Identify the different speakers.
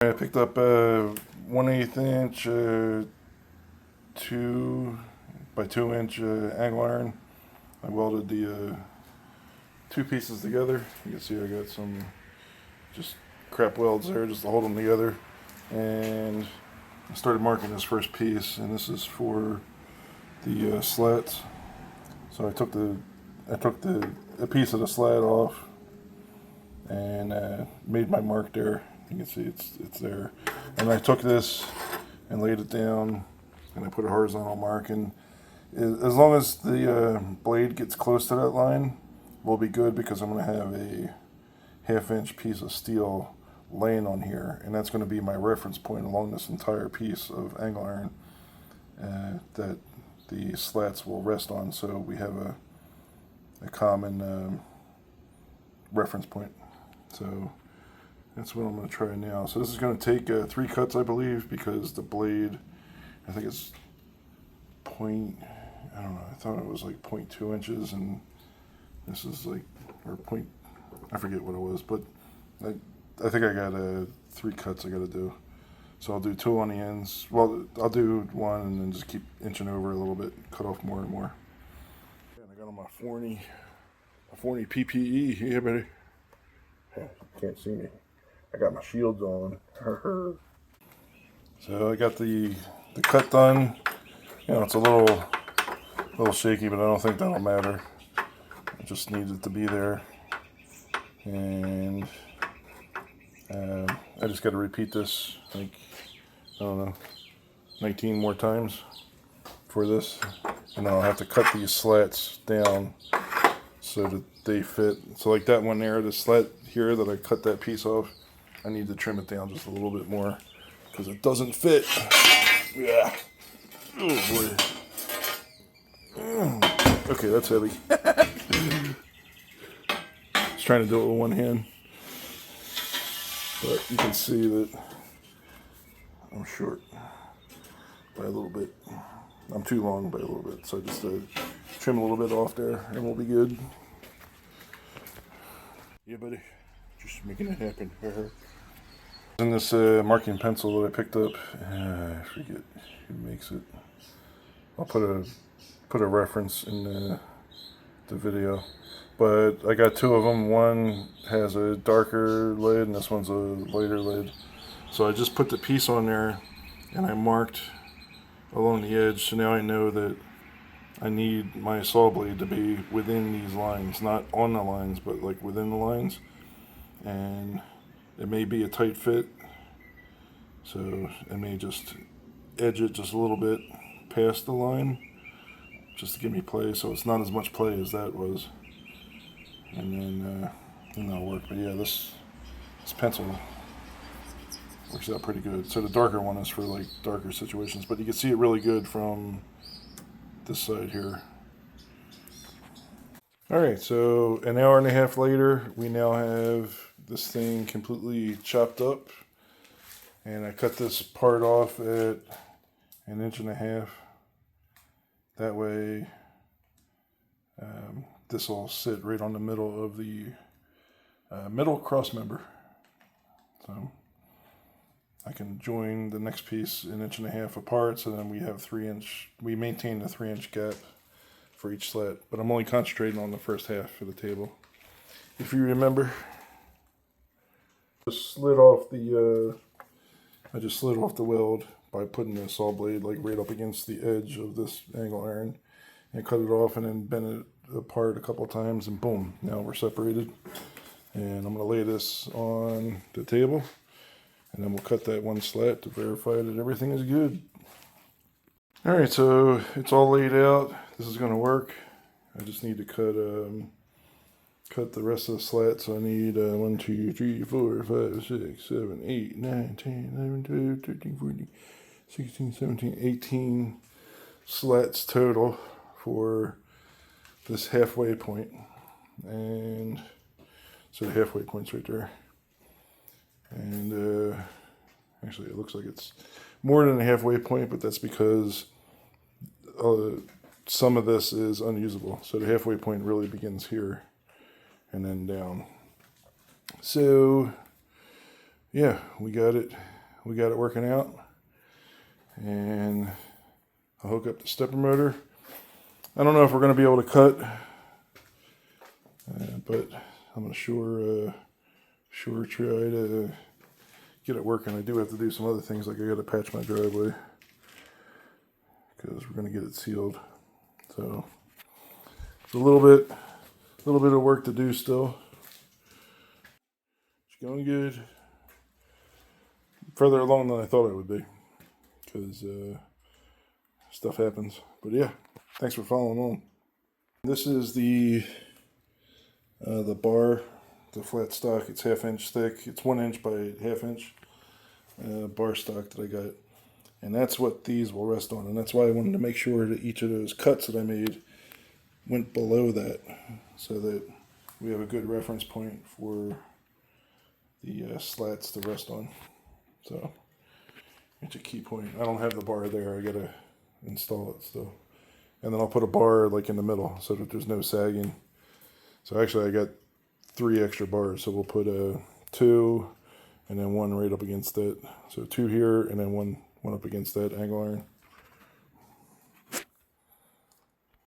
Speaker 1: I picked up a 1/8 inch 2 by 2 inch angle iron. I welded the two pieces together. You can see I got some just crap welds there just to hold them together. And I started marking this first piece, and this is for the slats. So I took a piece of the slat off and made my mark there. You can see it's there. And I took this and laid it down, and I put a horizontal mark. And as long as the blade gets close to that line, we'll be good, because I'm going to have a 1/2 inch piece of steel laying on here, and that's going to be my reference point along this entire piece of angle iron that the slats will rest on, so we have a common reference point. So that's what I'm going to try now. So this is going to take 3 cuts, I believe, because the blade, I think it's I don't know, I thought it was like 0.2 inches, and this is like, or I forget what it was, but I think I got 3 cuts I got to do. So I'll do 2 on the ends. Well, I'll do 1 and then just keep inching over a little bit, cut off more and more. And I got on my Forney PPE. Yeah, buddy. You can't see me. I got my shields on. So I got the cut done. You know, it's a little shaky, but I don't think that'll matter. I just need it to be there. And I just got to repeat this, like, I don't know, 19 more times for this. And then I'll have to cut these slats down so that they fit. So like that one there, the slat here that I cut that piece off, I need to trim it down just a little bit more because it doesn't fit. Yeah. Oh boy. Okay, that's heavy. Just trying to do it with one hand. But you can see that I'm short by a little bit. I'm too long by a little bit. So I just trim a little bit off there and we'll be good. Yeah, buddy. Just making it happen. In this marking pencil that I picked up, I forget who makes it. I'll put a reference in the video. But I got 2 of them. One has a darker lid and this one's a lighter lid. So I just put the piece on there and I marked along the edge. So now I know that I need my saw blade to be within these lines, not on the lines, but like within the lines. And it may be a tight fit, so I may just edge it just a little bit past the line just to give me play, so it's not as much play as that was. And then that'll work. But yeah, this pencil works out pretty good. So the darker one is for like darker situations, but you can see it really good from this side here. Alright, so an hour and a half later, we now have this thing completely chopped up. And I cut this part off at 1.5 inches. That way, this will sit right on the middle of the middle cross member. So I can join the next piece 1.5 inches apart, so then we have we maintain the 3-inch gap for each slat. But I'm only concentrating on the first half of the table. If you remember, I just slid off the weld by putting the saw blade like right up against the edge of this angle iron, and cut it off and then bent it apart a couple of times, and boom, now we're separated. And I'm going to lay this on the table, and then we'll cut that one slat to verify that everything is good. Alright, so it's all laid out. This is going to work. I just need to cut the rest of the slats. So I need 1, 2, 3, 4, 5, 6, 7, 8, 9, 10, 11, 12, 13, 14, 16, 17, 18 slats total for this halfway point. And so the halfway point's right there. And actually it looks like it's more than a halfway point, but that's because some of this is unusable. So the halfway point really begins here and then down. So yeah, we got it working out, and I'll hook up the stepper motor. I don't know if we're going to be able to cut, but I'm going to sure try to get it working. I do have to do some other things, like I got to patch my driveway because we're going to get it sealed. So it's a little bit of work to do still. It's going good. Further along than I thought it would be, because stuff happens. But yeah, thanks for following on. This is the bar, the flat stock. It's 1/2 inch thick. It's 1 inch by 1/2 inch bar stock that I got, and that's what these will rest on. And that's why I wanted to make sure that each of those cuts that I made went below that, so that we have a good reference point for the slats to rest on. So it's a key point. I don't have the bar there. I gotta install it still. And then I'll put a bar like in the middle so that there's no sagging. So actually I got 3 extra bars. So we'll put 2 and then 1 right up against it. So 2 here and then one up against that angle iron.